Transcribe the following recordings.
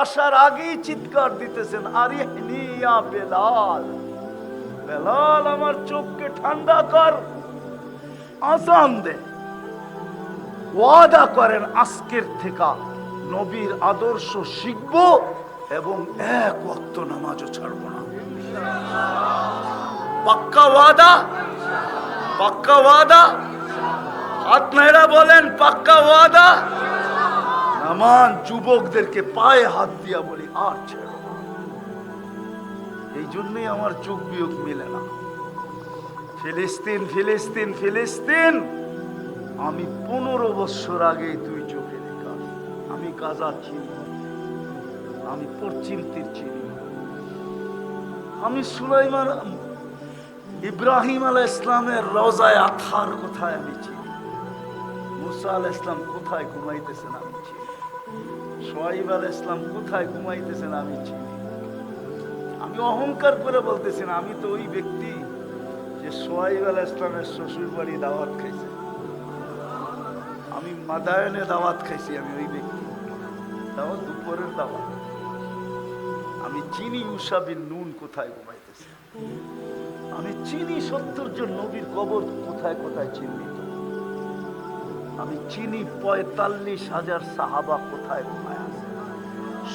আসার আগেই চিৎকার দিতেছেন, আরিহনি ইয়া বেলাল, বেলাল আমার চোখকে ঠান্ডা কর, আযান দে। ওয়াদা করেন আজকের থেকে নবীর আদর্শ শিখব এবং এক ওয়াক্ত নামাজও ছাড়ব না। পাক্কা ওয়াদা? পাক্কা ওয়াদা? হাত নাড়া বলেন পাক্কা ওয়াদা। নামান যুবকদেরকে পায়ে হাত দিয়া বলি আর ছেড়ো না। এই জন্যই আমার চোখ বিয়োগ মিলে না। ফিলিস্তিন ফিলিস্তিন ফিলিস্তিন, আমি 15 বছর আগে তুই চোখে দেখা। আমি গাজা চিনি, আমি পশ্চিম তীর চিনি, আমি সুলাইমান ইব্রাহিম আলাইহিস সালামের রওজায়ে আতহার কোথায় আমি চিনি, মুসা আলাইহিস সালাম কোথায় ঘুমাইতেছেন আমি চিনি, শুআয়ব আলাইহিস সালাম কোথায় ঘুমাইতেছেন আমি চিনি। আমি অহংকার করে বলতেছি না, আমি তো ওই ব্যক্তি যে শুআয়ব আলাইহিস সালামের শ্বশুর বাড়ি দাওয়াত খাইছে, আমি মাদায়নে দাওয়াত খাইছি, আমি ওই ব্যক্তি। দাওয়াত দুপুরের দাওয়াত। আমি চিনি ইউশা বিন নুন কোথায় ঘুমাইতেছে, আমি চিনি 70 জন নবীর কবর কোথায় কোথায় চিহ্নিত, আমি চিনি 45,000 সাহাবা কোথায় ঘুমায় আছে।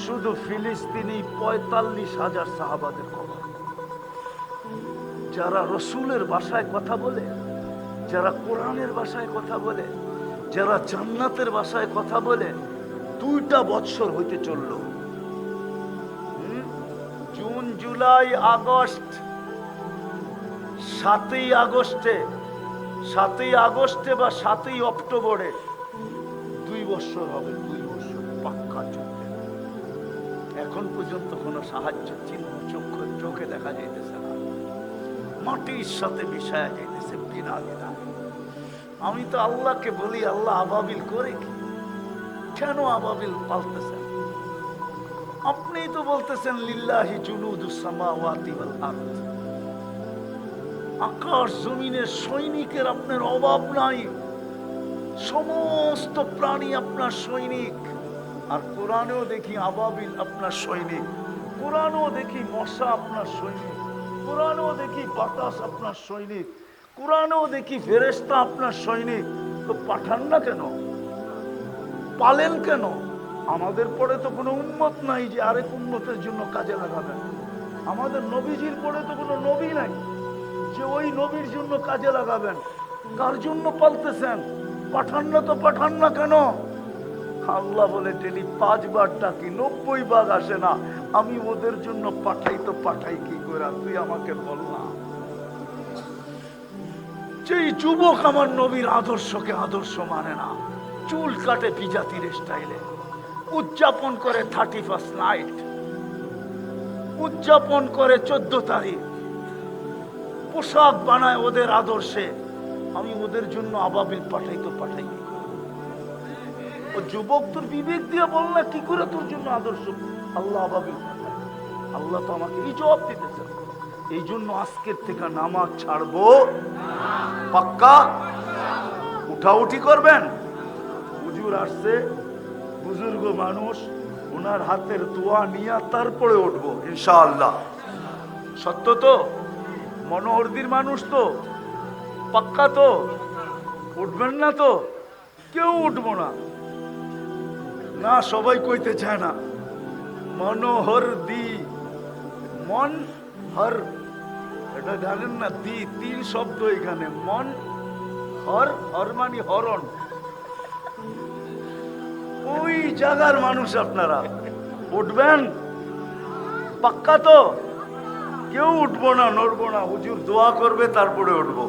শুধু ফিলিস্তিনি 45,000 সাহাবাদের কবর। যারা রসুলের ভাষায় কথা বলে, যারা কোরআনের ভাষায় কথা বলে, যারা জান্নাতের ভাষায় কথা বলে, 2টা বছর হইতে চলল। জুন জুলাই আগস্ট, 7ই আগস্টে বা 7ই অক্টোবরে 2 বছর হবে। 2 বছর পাক্কা চলবে। এখন পর্যন্ত কোনো সাহায্য চোখে দেখা যাইতেছে না, মাটির সাথে মিশায়া যাইতেছে বিনা বিনা। আমি তো আল্লাহকে বলি, আল্লাহ আবাবিল করে কি? কেন আবাবিল পালতেছেন? আপনিই তো বলতেছেন লিল্লাহি জুনুদুস সামাওয়াতি ওয়াল আরদ, আকাশ জমিনের সৈনিকের আপনার অভাব নাই, সমস্ত প্রাণী আপনার সৈনিক। আর কোরআনেও দেখি আবাবিল আপনার সৈনিক, কোরআনেও দেখি মশা আপনার সৈনিক, কোরআনেও দেখি বাতাস আপনার সৈনিক, কোরআনেও দেখি ফেরেশতা আপনার সৈনিক। তো পাঠান না কেন? পালেন কেন? আমাদের পরে তো কোনো উম্মত নাই যে আরেক উম্মতের জন্য কাজে লাগাবেন। আমাদের নবীজির পরে তো কোনো নবী নাই যে ওই নবীর জন্য কাজে লাগাবেন। কার জন্য পালতেছেন? পাঠান না তো পাঠান না কেন? আল্লাহ বলে ডেলি 5 বার ডাকি, 90 বার আসে না। আমি ওদের জন্য পাঠাই তো পাঠাই কি করে? তুই আমাকে বল না। যেই যুবক আমার নবীর আদর্শকে আদর্শ মানে না, চুল কাটে বিজাতির স্টাইলে, উদযাপন করে 31st নাইট, উদযাপন করে 14 তারিখ, পোশাক বানায় ওদের আদর্শে, আমি ওদের জন্য আবাবিল পাঠাই তো পাঠাই কি করে? ও যুবক তোর বিবেক দিয়ে বল না, কি করে তোর জন্য আদর্শ আল্লাহ আবাবিল পাঠায়? আল্লাহ তো আমাকে এই জবাব দিতেছে। এই জন্য আজকের থেকে নামাজ ছাড়বো। পাক্কা উঠাউঠি করবেন। হুজুর আসছে, বুজুর্গ মানুষ, ওনার হাতের দোয়া নিয়ে তারপরে উঠবো ইনশাআল্লাহ। সত্য তো? মনোহরদির মানুষ তো? পাক্কা তো? উঠবেন না তো? কেউ উঠবো না। না, সবাই কইতে চায় না। মনোহরদি, মন হর, এটা জানেন না? 3 শব্দ এখানে। মন হর, হর মানে হরণ। ওই জায়গার মানুষ আপনারা। উঠবেন? পাক্কা তো? কেউ উঠবো না, নড়বো না। হুজুর দোয়া করবে তারপরে উঠবো।